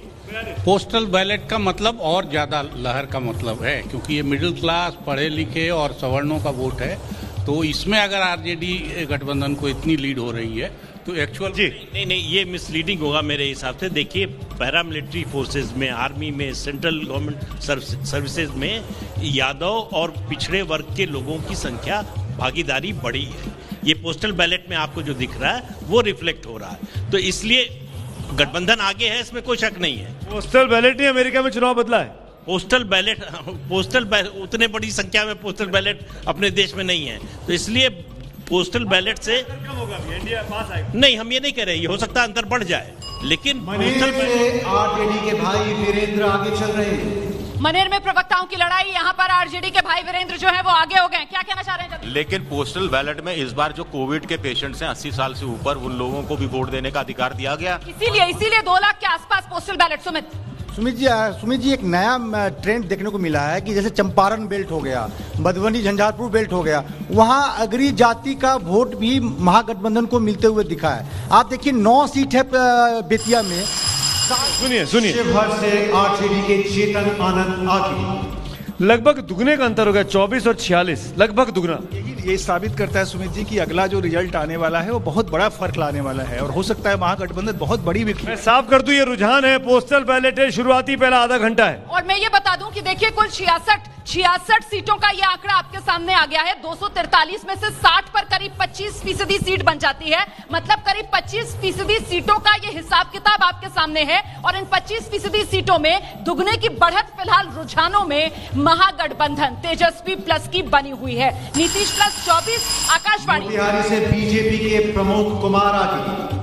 [SPEAKER 21] पोस्टल बैलेट का मतलब और ज्यादा लहर का मतलब है, क्योंकि ये मिडिल क्लास, पढ़े लिखे और सवर्णों का वोट है। तो इसमें अगर आरजेडी गठबंधन को इतनी लीड हो रही है तो एक्चुअल
[SPEAKER 14] नहीं, ये मिसलीडिंग होगा मेरे हिसाब से। देखिए, पैरामिलिट्री फोर्सेज में, आर्मी में, सेंट्रल गवर्नमेंट सर्विसेज में यादव और पिछड़े वर्ग के लोगों की संख्या, भागीदारी बढ़ी है। ये पोस्टल बैलेट में आपको जो दिख रहा है वो रिफ्लेक्ट हो रहा है, तो इसलिए गठबंधन आगे है, इसमें कोई शक नहीं है।
[SPEAKER 1] पोस्टल बैलेट नहीं, अमेरिका में चुनाव बदला है।
[SPEAKER 14] पोस्टल बैलेट उतने बड़ी संख्या में पोस्टल बैलेट अपने देश में नहीं है, तो इसलिए पोस्टल बैलेट से नहीं, हम ये नहीं कह रहे, ये हो सकता है अंतर बढ़ जाए, लेकिन
[SPEAKER 3] आरजेडी के भाई वीरेंद्र आगे चल रहे हैं।
[SPEAKER 2] मनेर में प्रवक्ताओं की लड़ाई, यहाँ पर आरजेडी के भाई वीरेंद्र जो है वो आगे हो गए। क्या कहना चाह रहे हैं?
[SPEAKER 10] लेकिन पोस्टल बैलेट में इस बार जो कोविड के पेशेंट्स हैं 80 साल से ऊपर, उन लोगों को भी वोट देने का अधिकार दिया गया।
[SPEAKER 2] इसीलिए 2 लाख के आसपास पोस्टल बैलेट।
[SPEAKER 13] सुमित जी एक नया ट्रेंड देखने को मिला है कि जैसे चंपारण बेल्ट हो गया, मधुबनी झंझारपुर बेल्ट हो गया, वहां अगरी जाति का वोट भी महागठबंधन को मिलते हुए दिखा है। आप देखिए 9 सीट है बेतिया में।
[SPEAKER 1] सुनिए
[SPEAKER 3] शिवहर से आरजेडी के चेतन आनंद आगे।
[SPEAKER 1] लगभग दुगने का अंतर हो गया, 24 और 46, लगभग दुगना।
[SPEAKER 9] ये साबित करता है सुमित जी कि अगला जो रिजल्ट आने वाला है वो बहुत बड़ा फर्क लाने वाला है और हो सकता है महागठबंधन बहुत बड़ी
[SPEAKER 1] मैं साफ कर दूं, ये रुझान है, पोस्टल बैलेट है, शुरुआती पहला आधा घंटा है।
[SPEAKER 2] और मैं ये बता दूं कि देखिए कुल 66 सीटों का ये आंकड़ा आपके सामने आ गया है। 243 में से 60 पर करीब 25% सीट बन जाती है, मतलब करीब 25% सीटों का ये हिसाब किताब आपके सामने है। और इन 25% सीटों में दुगने की बढ़त फिलहाल रुझानों में महागठबंधन तेजस्वी प्लस की बनी हुई है। नीतीश प्लस 24। आकाशवाणी
[SPEAKER 3] बिहारी से बीजेपी के प्रमोद कुमार आगे।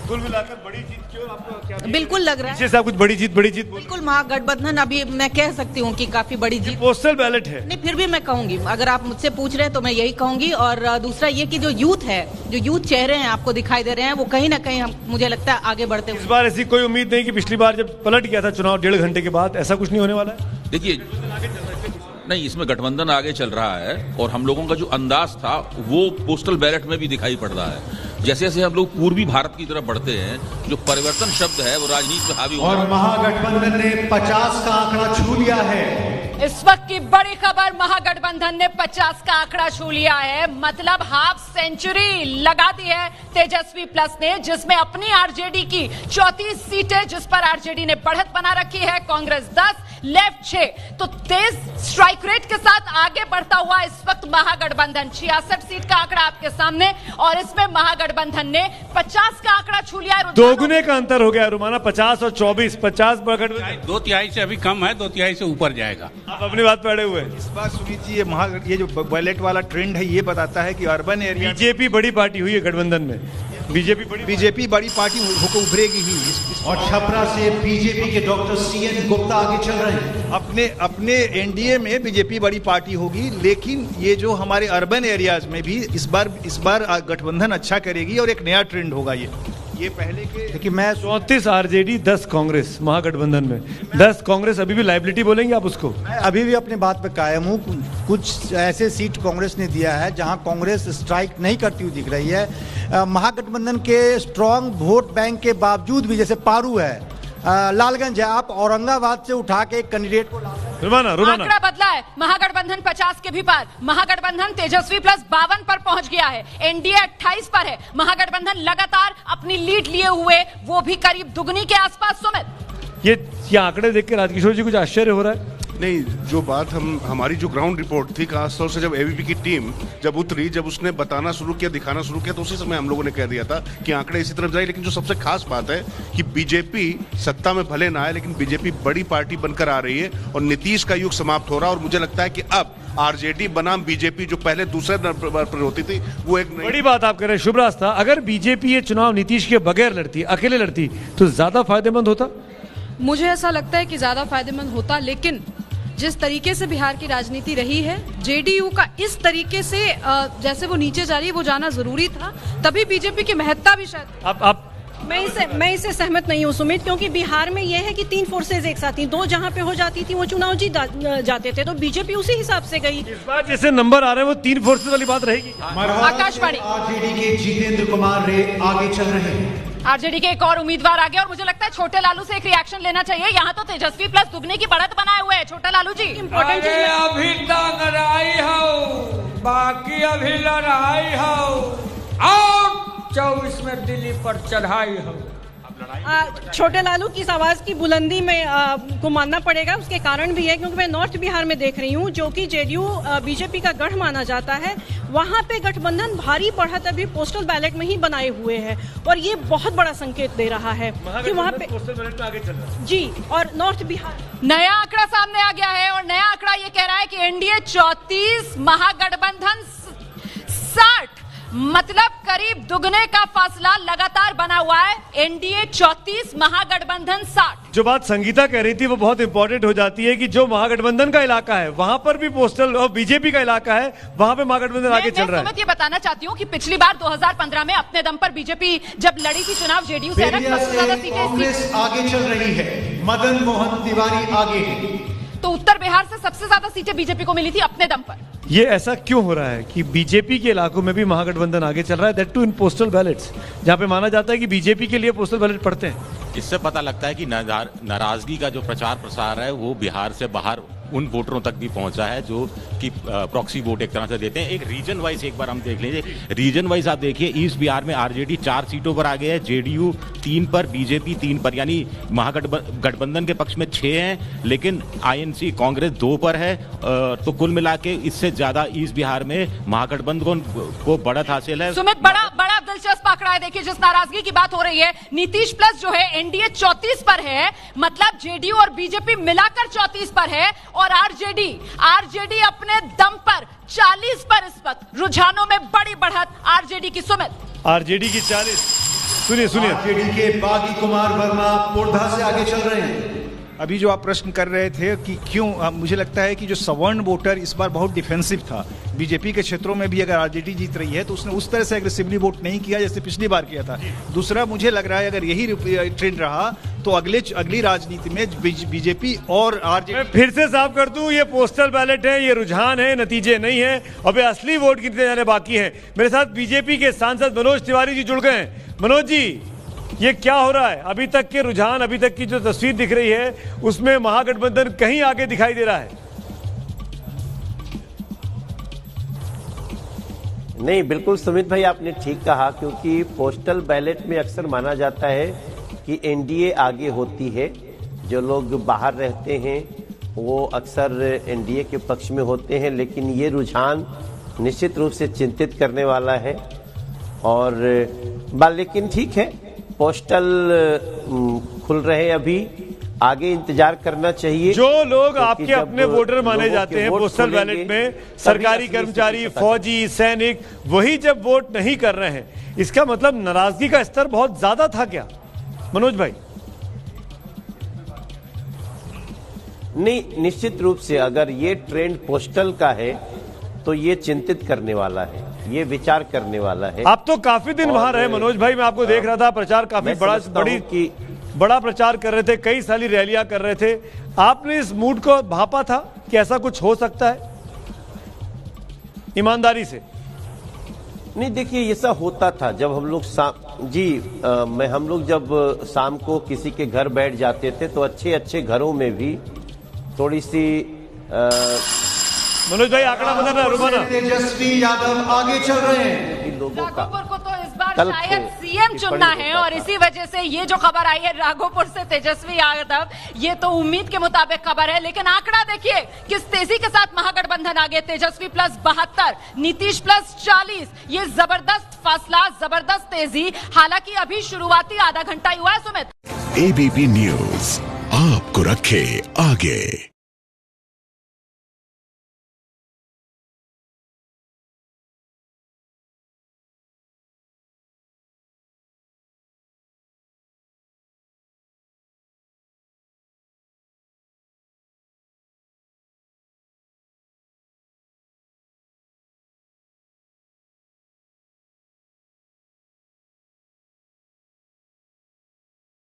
[SPEAKER 1] कुल मिलाकर बड़ी जीत क्यों आपको क्या
[SPEAKER 20] बिल्कुल लग रहा है
[SPEAKER 1] पीछे से कुछ बड़ी जीत
[SPEAKER 20] बिल्कुल महागठबंधन अभी मैं कह सकती हूँ कि काफी बड़ी जीत।
[SPEAKER 1] पोस्टल बैलेट है।
[SPEAKER 20] नहीं, फिर भी मैं कहूंगी, अगर आप मुझसे पूछ रहे हैं तो मैं यही कहूंगी। और दूसरा ये कि जो यूथ चेहरे हैं आपको दिखाई दे रहे हैं, वो कहीं ना कहीं मुझे लगता है आगे बढ़ते
[SPEAKER 1] इस बार ऐसी कोई उम्मीद नहीं कि पिछली बार जब पलट गया था चुनाव 1.5 घंटे के बाद, ऐसा कुछ नहीं होने वाला है।
[SPEAKER 16] देखिए, नहीं, इसमें गठबंधन आगे चल रहा है और हम लोगों का जो अंदाज था वो पोस्टल बैलेट में भी दिखाई पड़ रहा है। जैसे जैसे हम लोग पूर्वी भारत की तरफ बढ़ते हैं, जो परिवर्तन शब्द है वो राजनीति पे हावी हो रहा है।
[SPEAKER 3] और महागठबंधन ने 50 का आंकड़ा छू लिया है।
[SPEAKER 2] इस वक्त की बड़ी खबर, महागठबंधन ने 50 का आंकड़ा छू लिया है, मतलब हाफ सेंचुरी लगा दी है तेजस्वी प्लस ने, जिसमें अपनी आरजेडी की 34 सीटें, जिस पर आरजेडी ने बढ़त बना रखी है, कांग्रेस 10, लेफ्ट 6। तो तेज स्ट्राइक रेट के साथ आगे बढ़ता हुआ इस वक्त महागठबंधन 66 सीट का आंकड़ा आपके सामने, और इसमें महागठबंधन ने 50 का आंकड़ा छू लिया।
[SPEAKER 1] दोगुने का अंतर हो गया रुमाना, 50 और 24। 50 महागठबंधन
[SPEAKER 21] 2/3 से अभी कम है, 2/3 से ऊपर जाएगा।
[SPEAKER 1] आप अपनी बात पे अड़े हुए हैं।
[SPEAKER 9] इस बार सुमित जी ये जो बैलेट वाला ट्रेंड है ये बताता है कि अर्बन एरिया
[SPEAKER 1] बीजेपी बड़ी पार्टी हुई है गठबंधन में,
[SPEAKER 9] बीजेपी बड़ी पार्टी होकर उभरेगी ही।
[SPEAKER 3] और छपरा से बीजेपी के डॉक्टर CN गुप्ता आगे चल रहे हैं।
[SPEAKER 9] अपने एनडीए में बीजेपी बड़ी पार्टी होगी, लेकिन ये जो हमारे अर्बन एरियाज में भी इस बार गठबंधन अच्छा करेगी और एक नया ट्रेंड होगा। ये पहले के
[SPEAKER 1] देखिए, मैं 34 आरजेडी 10 कांग्रेस महागठबंधन में, 10 कांग्रेस अभी भी लाइबिलिटी बोलेंगे आप उसको?
[SPEAKER 13] मैं अभी भी अपनी बात पे कायम हूँ। कुछ ऐसे सीट कांग्रेस ने दिया है जहां कांग्रेस स्ट्राइक नहीं करती हुई दिख रही है। महागठबंधन के स्ट्रांग वोट बैंक के बावजूद भी, जैसे पारू है, लालगंज है, आप औरंगाबाद से उठा के एक कैंडिडेट को
[SPEAKER 1] रुमाना
[SPEAKER 2] आंकड़ा बदला है। महागठबंधन 50 के भी पार, महागठबंधन तेजस्वी प्लस 52 पर पहुंच गया है, एनडीए 28 पर है। महागठबंधन लगातार अपनी लीड लिए हुए, वो भी करीब दुगनी के आसपास। सुमित,
[SPEAKER 1] ये आंकड़े देख के राजकिशोर जी कुछ आश्चर्य हो रहा है?
[SPEAKER 8] नहीं, जो बात हमारी जो ग्राउंड रिपोर्ट थी, खासतौर से जब एबीपी की टीम जब उतरी, जब उसने बताना शुरू किया, दिखाना शुरू किया, तो उसी समय हम लोगों ने कह दिया था कि आंकड़े इसी तरफ जाए। लेकिन जो सबसे खास बात है कि बीजेपी सत्ता में भले ना आए, लेकिन बीजेपी बड़ी पार्टी बनकर आ रही है और नीतीश का युग समाप्त हो रहा है। और मुझे लगता है कि अब आरजेडी बनाम बीजेपी, जो पहले दूसरे नंबर पर होती थी, वो एक
[SPEAKER 1] बड़ी बात आप कह रहे हैं। शुभ रास्ता, अगर बीजेपी ये चुनाव नीतीश के बगैर लड़ती, अकेले लड़ती, तो ज्यादा फायदेमंद होता।
[SPEAKER 4] मुझे ऐसा लगता है कि ज्यादा फायदेमंद होता, लेकिन जिस तरीके से बिहार की राजनीति रही है, जेडीयू का इस तरीके से जैसे वो नीचे जा रही है, वो जाना जरूरी था, तभी बीजेपी की महत्ता भी शायद।
[SPEAKER 11] मैं इससे सहमत नहीं हूँ सुमित, क्योंकि बिहार में यह है कि 3 फोर्सेज एक साथ थी, 2 जहाँ पे हो जाती थी वो चुनाव जीत जाते थे, तो बीजेपी उसी हिसाब से गई।
[SPEAKER 1] इस बार जैसे नंबर आ रहे हैं वो 3 फोर्सेज वाली बात रहेगी।
[SPEAKER 2] आकाशवाणी
[SPEAKER 3] आरजेडी के जितेंद्र कुमार रे आगे चल रहे हैं।
[SPEAKER 2] आरजेडी के एक और उम्मीदवार आगे, और मुझे लगता है छोटे लालू से एक रिएक्शन लेना चाहिए। यहाँ तो तेजस्वी प्लस दुगने की बढ़त बनाए हुए है। छोटे लालू जी,
[SPEAKER 22] इम्पोर्टेंट अभी लड़ाई हो, बाकी अभी लड़ाई हो, और 24 में दिल्ली पर चढ़ाई हो।
[SPEAKER 11] छोटे लालू की इस आवाज की बुलंदी में को मानना पड़ेगा। उसके कारण भी है क्योंकि मैं नॉर्थ बिहार में देख रही हूँ, जो कि जेडीयू बीजेपी का गढ़ माना जाता है, वहां पे गठबंधन भारी बढ़त अभी पोस्टल बैलेट में ही बनाए हुए है, और ये बहुत बड़ा संकेत दे रहा है कि वहां पे
[SPEAKER 1] पोस्टल बैलेट में आगे चल रहा है।
[SPEAKER 11] जी, और नॉर्थ बिहार
[SPEAKER 2] नया आंकड़ा सामने आ गया है, और नया आंकड़ा ये कह रहा है कि एनडीए 34, महागठबंधन 60, मतलब करीब दुगने का फासला लगातार बना हुआ है। एनडीए 34, महागठबंधन 60।
[SPEAKER 1] जो बात संगीता कह रही थी वो बहुत इंपॉर्टेंट हो जाती है कि जो महागठबंधन का इलाका है वहां पर भी पोस्टल, और बीजेपी का इलाका है वहां पे महागठबंधन आगे चल रहा है।
[SPEAKER 2] मैं ये बताना चाहती हूँ कि पिछली बार 2015 में अपने दम पर बीजेपी जब लड़ी थी चुनाव जेडीयू से,
[SPEAKER 3] कांग्रेस आगे चल रही है, मदन मोहन तिवारी आगे है।
[SPEAKER 2] तो उत्तर बिहार से सबसे ज्यादा सीटें बीजेपी को मिली थी अपने दम पर।
[SPEAKER 1] ये ऐसा क्यों हो रहा है कि बीजेपी के इलाकों में भी महागठबंधन आगे चल रहा है, that too in postal ballots, जहां पे माना जाता है कि बीजेपी के लिए पोस्टल बैलेट पड़ते हैं।
[SPEAKER 10] इससे पता लगता है कि नाराजगी का जो प्रचार प्रसार है वो बिहार से बाहर उन वोटरों तक भी पहुंचा है जो कि प्रॉक्सी वोट एक तरह से देते हैं। एक रीजन वाइज एक बार हम देख लीजिए, रीजन वाइज आप देखिए ईस्ट बिहार में आरजेडी 4 सीटों पर आगे है, जेडीयू 3 पर, बीजेपी 3 पर, यानी महागठबंधन के पक्ष में 6 हैं, लेकिन आईएनसी कांग्रेस 2 पर है। तो कुल मिला के इससे ज्यादा ईस्ट बिहार में महागठबंधन को बढ़त हासिल है।
[SPEAKER 2] सुमित, बड़ा दिलचस्प आंकड़ा है। देखिए, जिस नाराजगी की बात हो रही है, नीतीश प्लस जो है एनडीए 34 पर है, मतलब जेडीयू और बीजेपी मिलाकर 34 पर है, और आरजेडी अपने दम पर 40 पर। इस वक्त रुझानों में बड़ी बढ़त आरजेडी की। सुमित,
[SPEAKER 1] आरजेडी की 40। सुनिए
[SPEAKER 9] आरजेडी के बागी कुमार वर्मा पोरधा से आगे चल रहे हैं। अभी जो आप प्रश्न कर रहे थे कि क्यों, मुझे लगता है कि जो सवर्ण वोटर इस बार बहुत डिफेंसिव था। बीजेपी के क्षेत्रों में भी अगर आरजेडी जीत रही है तो उसने उस तरह से एग्रेसिवली वोट नहीं किया जैसे पिछली बार किया था। दूसरा, मुझे लग रहा है अगर यही ट्रेंड रहा तो अगली राजनीति में बीजेपी और आरजेडी।
[SPEAKER 1] मैं फिर से साफ कर दूं, ये पोस्टल बैलेट है, ये रुझान है, नतीजे नहीं है। अब असली वोट गिनते जाने बाकी है। मेरे साथ बीजेपी के सांसद मनोज तिवारी जी जुड़ गए हैं। मनोज जी, ये क्या हो रहा है? अभी तक के रुझान, अभी तक की जो तस्वीर दिख रही है उसमें महागठबंधन कहीं आगे दिखाई दे रहा है।
[SPEAKER 5] नहीं, बिल्कुल सुमित भाई आपने ठीक कहा, क्योंकि पोस्टल बैलेट में अक्सर माना जाता है कि एनडीए आगे होती है। जो लोग बाहर रहते हैं वो अक्सर एनडीए के पक्ष में होते हैं, लेकिन ये रुझान निश्चित रूप से चिंतित करने वाला है। और लेकिन ठीक है, पोस्टल खुल रहे, अभी आगे इंतजार करना चाहिए।
[SPEAKER 1] जो लोग आपके अपने वोटर माने जाते हैं पोस्टल बैलेट में, सरकारी कर्मचारी, फौजी, सैनिक, वही जब वोट नहीं कर रहे हैं, इसका मतलब नाराजगी का स्तर बहुत ज्यादा था क्या मनोज भाई?
[SPEAKER 5] नहीं, निश्चित रूप से अगर ये ट्रेंड पोस्टल का है तो ये चिंतित करने वाला है, ये विचार करने वाला है।
[SPEAKER 1] आप तो काफी दिन वहां रहे मनोज भाई, मैं आपको देख रहा था, प्रचार काफी बड़ा प्रचार कर रहे थे, कई सारी रैलियां कर रहे थे। आपने इस मूड को भापा था कि ऐसा कुछ हो सकता है ईमानदारी से?
[SPEAKER 5] नहीं, देखिए ऐसा होता था जब हम लोग हम लोग जब शाम को किसी के घर बैठ जाते थे तो अच्छे घरों में भी थोड़ी सी
[SPEAKER 1] मनोज भाई आंकड़ा बदलना, रुमाना।
[SPEAKER 9] तेजस्वी यादव आगे चल रहे हैं।
[SPEAKER 2] राघोपुर को तो इस बार शायद सीएम चुनना है, और इसी वजह से ये जो खबर आई है राघोपुर से तेजस्वी यादव, ये तो उम्मीद के मुताबिक खबर है। लेकिन आंकड़ा देखिए किस तेजी के साथ महागठबंधन आगे। तेजस्वी प्लस 72, नीतीश प्लस 40। ये जबरदस्त फासला, जबरदस्त तेजी। हालांकि अभी शुरुआती आधा घंटा ही हुआ है। सुमित,
[SPEAKER 6] एबीपी न्यूज आपको रखे आगे।